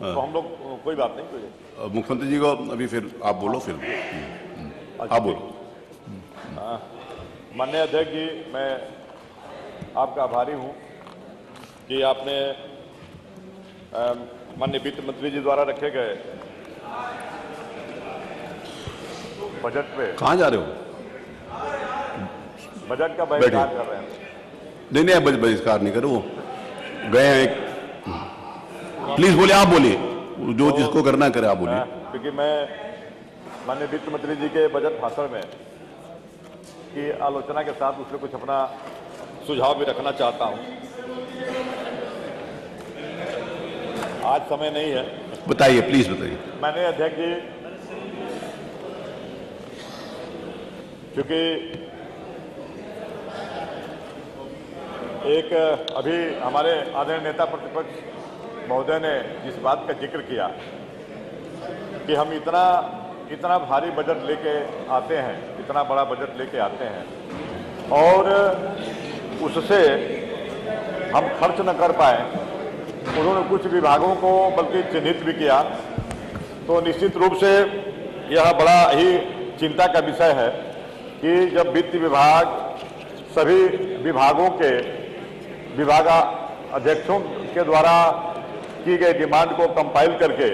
तो हम लोग कोई बात नहीं, कोई मुख्यमंत्री जी को अभी फिर आप बोलो, फिर आप बोलो। माननीय अध्यक्ष जी, मैं आपका आभारी हूं कि आपने माननीय वित्त मंत्री जी द्वारा रखे गए बजट पे, कहाँ जा रहे हो? बजट का बहिष्कार कर रहे हैं। नहीं, बहिष्कार नहीं करो, वो गए हैं। प्लीज बोलिए, आप बोलिए, जो जिसको करना करे आप बोलिए। क्योंकि मैं माननीय वित्त मंत्री जी के बजट भाषण में की आलोचना के साथ उसमें कुछ अपना सुझाव भी रखना चाहता हूं। आज समय नहीं है। बताइए, प्लीज बताइए। माननीय अध्यक्ष जी, क्योंकि एक अभी हमारे आदरणीय नेता प्रतिपक्ष महोदय ने जिस बात का जिक्र किया कि हम इतना भारी बजट लेके आते हैं, इतना बड़ा बजट लेके आते हैं और उससे हम खर्च न कर पाए, उन्होंने कुछ विभागों को बल्कि चिन्हित भी किया, तो निश्चित रूप से यह बड़ा ही चिंता का विषय है कि जब वित्त विभाग सभी विभागों के विभागाध्यक्षों के द्वारा की गई डिमांड को कंपाइल करके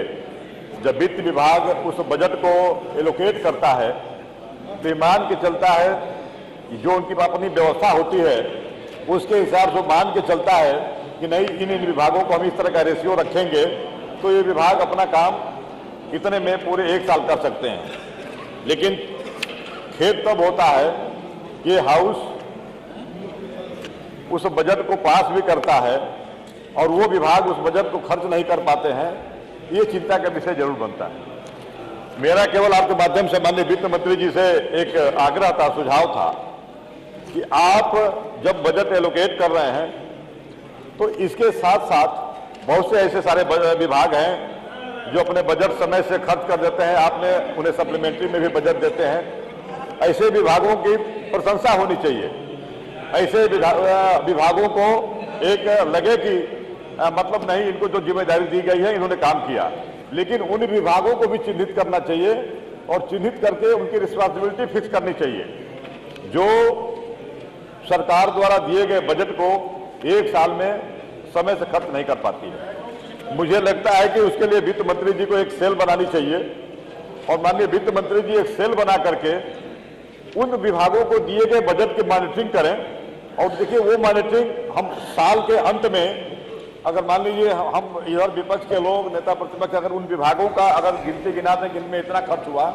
जब वित्त विभाग उस बजट को एलोकेट करता है तो ये मान के चलता है, जो उनकी अपनी व्यवस्था होती है उसके हिसाब से मान के चलता है कि नहीं, इन विभागों को हम इस तरह का रेशियो रखेंगे तो ये विभाग अपना काम इतने में पूरे 1 साल कर सकते हैं। लेकिन खेद तब होता है कि हाउस उस बजट को पास भी करता है और वो विभाग उस बजट को खर्च नहीं कर पाते हैं। ये चिंता का विषय जरूर बनता है। मेरा केवल आपके माध्यम से माननीय वित्त मंत्री जी से एक आग्रह था, सुझाव था कि आप जब बजट एलोकेट कर रहे हैं तो इसके साथ साथ बहुत से ऐसे सारे विभाग हैं जो अपने बजट समय से खर्च कर देते हैं, आपने उन्हें सप्लीमेंट्री में भी बजट देते हैं। ऐसे विभागों की प्रशंसा होनी चाहिए। ऐसे विभागों को एक लगे कि मतलब नहीं, इनको जो जिम्मेदारी दी गई है इन्होंने काम किया, लेकिन उन विभागों को भी चिन्हित करना चाहिए और चिन्हित करके उनकी रिस्पॉन्सिबिलिटी फिक्स करनी चाहिए। जो सरकार द्वारा दिए गए बजट को 1 साल में समय से खर्च नहीं कर पाती है, मुझे लगता है कि उसके लिए वित्त मंत्री जी को एक सेल बनानी चाहिए और माननीय वित्त मंत्री जी एक सेल बना करके उन विभागों को दिए गए बजट की मॉनिटरिंग करें। और देखिए, वो मॉनिटरिंग हम साल के अंत में, अगर मान लीजिए हम इधर विपक्ष के लोग, नेता प्रतिपक्ष, अगर उन विभागों का अगर गिनती गिनाते हैं कि इनमें इतना खर्च हुआ,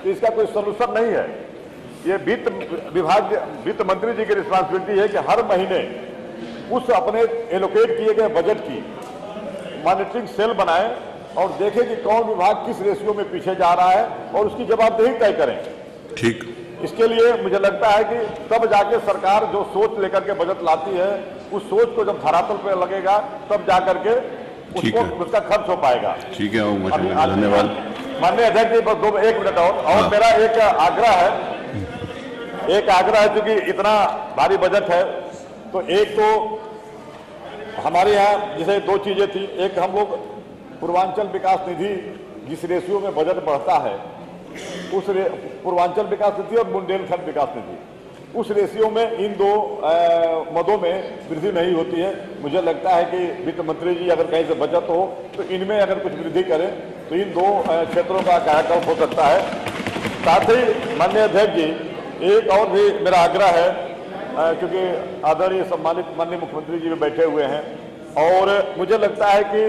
तो इसका कोई सोल्यूशन नहीं है। ये वित्त मंत्री जी की रिस्पॉन्सिबिलिटी है कि हर महीने उस अपने एलोकेट किए गए बजट की मॉनिटरिंग सेल बनाएं और देखें कि कौन विभाग किस रेशियो में पीछे जा रहा है और उसकी जवाबदेही तय करें। ठीक। इसके लिए मुझे लगता है कि तब जाके सरकार जो सोच लेकर के बजट लाती है, उस सोच को जब धरातल पर लगेगा तब जाकर के उसका खर्च हो पाएगा। ठीक है, धन्यवाद। माननीय अध्यक्ष जी, बस 1 मिनट और मेरा एक आग्रह है, क्योंकि इतना भारी बजट है, तो एक तो हमारे यहाँ जैसे 2 चीजें थी। एक, हम लोग पूर्वांचल विकास निधि जिस रेशियो में बजट बढ़ता है, उस पूर्वांचल विकास निधि और बुंदेलखंड विकास निधि, उस रेशियो में इन 2 मदों में वृद्धि नहीं होती है। मुझे लगता है कि वित्त मंत्री जी अगर कहीं से बचत हो तो इनमें अगर कुछ वृद्धि करें तो इन 2 क्षेत्रों का कायाकल्प हो सकता है। साथ ही माननीय अध्यक्ष जी, एक और भी मेरा आग्रह है, क्योंकि आदरणीय सम्मानित माननीय मुख्यमंत्री जी भी बैठे हुए हैं और मुझे लगता है कि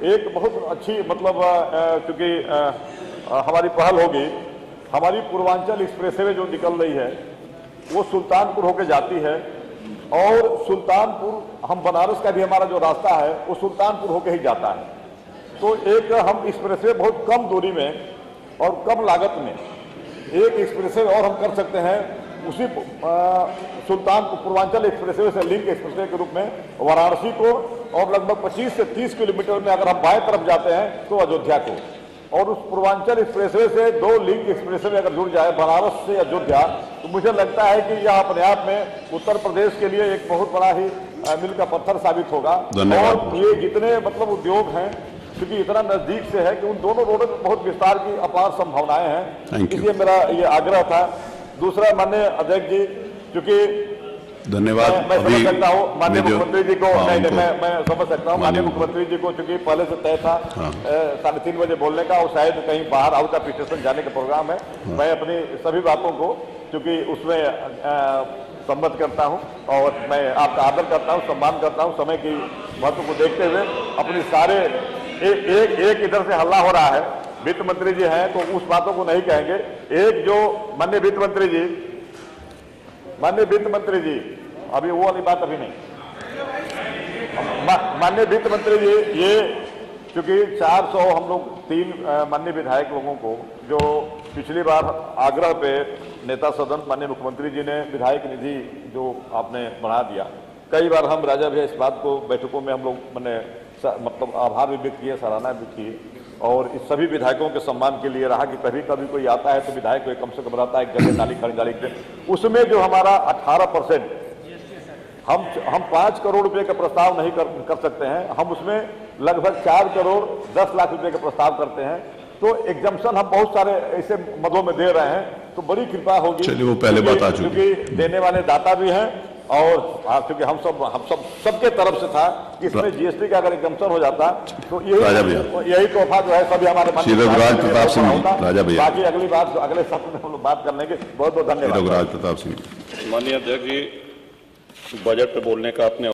एक बहुत अच्छी मतलब क्योंकि हमारी पहल होगी, हमारी पूर्वांचल एक्सप्रेसवे जो निकल रही है वो सुल्तानपुर होके जाती है और सुल्तानपुर, हम बनारस का भी हमारा जो रास्ता है वो सुल्तानपुर होके ही जाता है। तो एक हम एक्सप्रेसवे बहुत कम दूरी में और कम लागत में एक एक्सप्रेसवे और हम कर सकते हैं, उसी सुल्तानपुर पूर्वांचल एक्सप्रेसवे से लिंक एक्सप्रेसवे के रूप में वाराणसी को, और लगभग 25 से 30 किलोमीटर में अगर हम बाएं तरफ जाते हैं तो अयोध्या को, और उस पूर्वांचल एक्सप्रेसवे से 2 लिंक एक्सप्रेसवे अगर जुड़ जाए बनारस से अयोध्या, तो मुझे लगता है कि यह अपने आप में उत्तर प्रदेश के लिए एक बहुत बड़ा ही मील का पत्थर साबित होगा। और ये जितने मतलब उद्योग हैं क्योंकि इतना नजदीक से है कि उन दोनों रोडों में बहुत विस्तार की अपार संभावनाएं हैं। Thank you. इसलिए मेरा ये आग्रह था। दूसरा, माननीय अध्यक्ष जी, क्योंकि धन्यवाद। मैं समझ अभी सकता हूँ माननीय मुख्यमंत्री जी को, हाँ, मैं समझ सकता हूँ माननीय मुख्यमंत्री जी को, चूंकि पहले से तय था 3:30 बजे बोलने का, और शायद कहीं बाहर आउट ऑफ स्टेशन जाने का प्रोग्राम है। मैं अपनी सभी बातों को चूंकि उसमें सम्मत करता हूं और मैं आपका आदर करता हूं, सम्मान करता हूं। समय की महत्व को देखते हुए अपनी सारे एक इधर से हल्ला हो रहा है, वित्त मंत्री जी हैं तो उस बातों को नहीं कहेंगे। एक जो माननीय वित्त मंत्री जी, अभी वो वाली बात अभी नहीं। माननीय वित्त मंत्री जी, ये चूंकि 400 हम लोग 3 माननीय विधायक लोगों को, जो पिछली बार आग्रह पे नेता सदन माननीय मुख्यमंत्री जी ने विधायक निधि जो आपने बढ़ा दिया, कई बार हम राजा भैया इस बात को बैठकों में हम लोग मतलब आभार भी व्यक्त किए, सराहना भी की, और इस सभी विधायकों के सम्मान के लिए रहा कि कभी कभी कोई आता है तो विधायक को कम से कम रहता है गले नाली खरीदारी के, उसमें जो हमारा 18% हम 5 करोड़ रुपए का प्रस्ताव नहीं कर सकते हैं, हम उसमें लगभग 4 करोड़ 10 लाख रुपए का प्रस्ताव करते हैं। तो एग्जम्पशन हम बहुत सारे ऐसे मदों में दे रहे हैं, तो बड़ी कृपा होगी। चलिए, वो पहले बात आ चुकी, क्योंकि देने वाले दाता भी हैं, और क्योंकि हम सबके तरफ से था कि इसमें जीएसटी का अगर एग्जम्पशन हो जाता तो यही तोहफा जो है सभी हमारे रघुराज प्रताप सिंह राजा भैया। बाकी अगली बात अगले सत्र में हम लोग बात करने के बहुत बहुत धन्यवाद। रघुराज प्रताप सिंह। माननीय अध्यक्ष जी, बजट पे बोलने का आपने